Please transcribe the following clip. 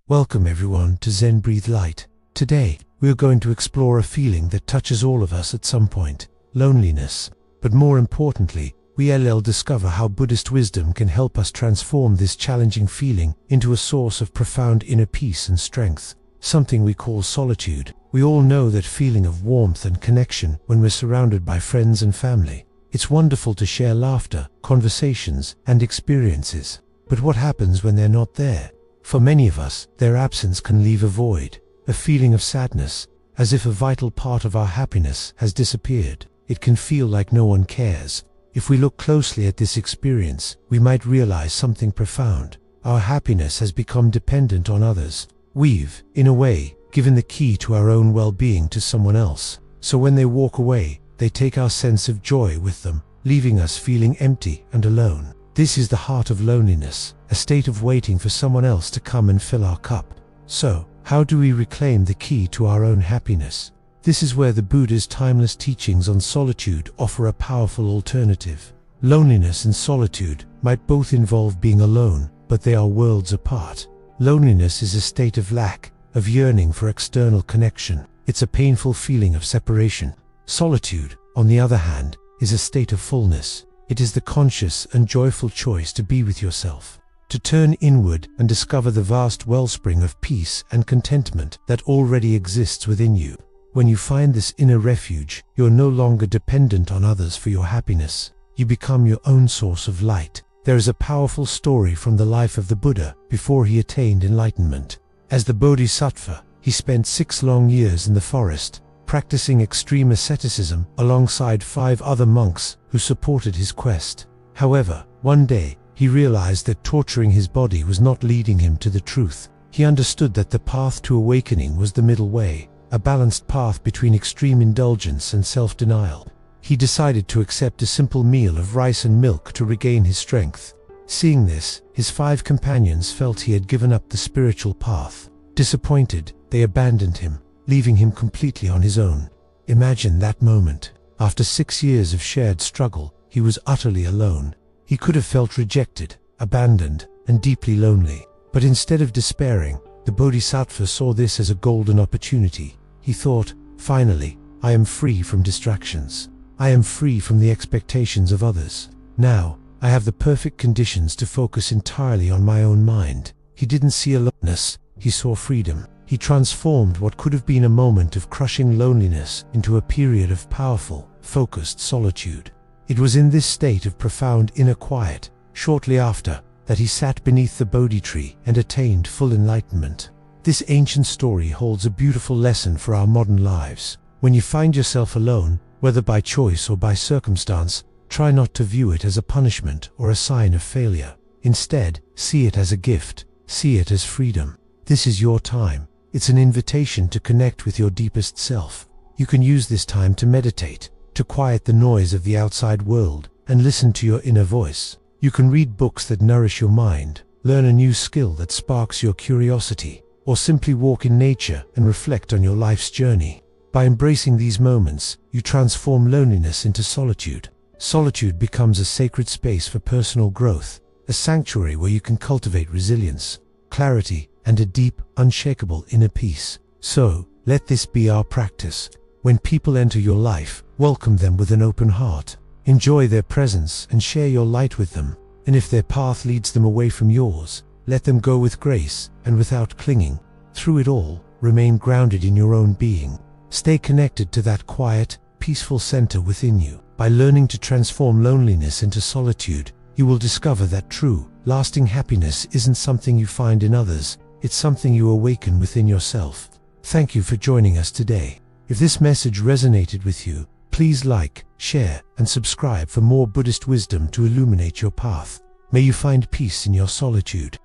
Welcome everyone to Zen Breathe Light. Today, we are going to explore a feeling that touches all of us at some point, loneliness. But more importantly, we'll discover how Buddhist wisdom can help us transform this challenging feeling into a source of profound inner peace and strength, something we call solitude. We all know that feeling of warmth and connection when we're surrounded by friends and family. It's wonderful to share laughter, conversations, and experiences. But what happens when they're not there? For many of us, their absence can leave a void, a feeling of sadness, as if a vital part of our happiness has disappeared. It can feel like no one cares. If we look closely at this experience, we might realize something profound. Our happiness has become dependent on others. We've, in a way, given the key to our own well-being to someone else. So when they walk away, they take our sense of joy with them, leaving us feeling empty and alone. This is the heart of loneliness, a state of waiting for someone else to come and fill our cup. So, how do we reclaim the key to our own happiness? This is where the Buddha's timeless teachings on solitude offer a powerful alternative. Loneliness and solitude might both involve being alone, but they are worlds apart. Loneliness is a state of lack, of yearning for external connection. It's a painful feeling of separation. Solitude, on the other hand, is a state of fullness. It is the conscious and joyful choice to be with yourself, to turn inward and discover the vast wellspring of peace and contentment that already exists within you. When you find this inner refuge, you're no longer dependent on others for your happiness. You become your own source of light. There is a powerful story from the life of the Buddha before he attained enlightenment. As the Bodhisattva, he spent 6 long years in the forest, practicing extreme asceticism alongside 5 other monks who supported his quest. However, one day, he realized that torturing his body was not leading him to the truth. He understood that the path to awakening was the middle way, a balanced path between extreme indulgence and self-denial. He decided to accept a simple meal of rice and milk to regain his strength. Seeing this, his 5 companions felt he had given up the spiritual path. Disappointed, they abandoned him, leaving him completely on his own. Imagine that moment. After 6 years of shared struggle, he was utterly alone. He could have felt rejected, abandoned, and deeply lonely. But instead of despairing, the Bodhisattva saw this as a golden opportunity. He thought, finally, I am free from distractions. I am free from the expectations of others. Now, I have the perfect conditions to focus entirely on my own mind. He didn't see aloneness, he saw freedom. He transformed what could have been a moment of crushing loneliness into a period of powerful, focused solitude. It was in this state of profound inner quiet, shortly after, that he sat beneath the Bodhi tree and attained full enlightenment. This ancient story holds a beautiful lesson for our modern lives. When you find yourself alone, whether by choice or by circumstance, try not to view it as a punishment or a sign of failure. Instead, see it as a gift. See it as freedom. This is your time. It's an invitation to connect with your deepest self. You can use this time to meditate, to quiet the noise of the outside world, and listen to your inner voice. You can read books that nourish your mind, learn a new skill that sparks your curiosity, or simply walk in nature and reflect on your life's journey. By embracing these moments, you transform loneliness into solitude. Solitude becomes a sacred space for personal growth, a sanctuary where you can cultivate resilience, clarity, and a deep, unshakable inner peace. So, let this be our practice. When people enter your life, welcome them with an open heart. Enjoy their presence and share your light with them. And if their path leads them away from yours, let them go with grace and without clinging. Through it all, remain grounded in your own being. Stay connected to that quiet, peaceful center within you. By learning to transform loneliness into solitude, you will discover that true, lasting happiness isn't something you find in others. It's something you awaken within yourself. Thank you for joining us today. If this message resonated with you, please like, share, and subscribe for more Buddhist wisdom to illuminate your path. May you find peace in your solitude.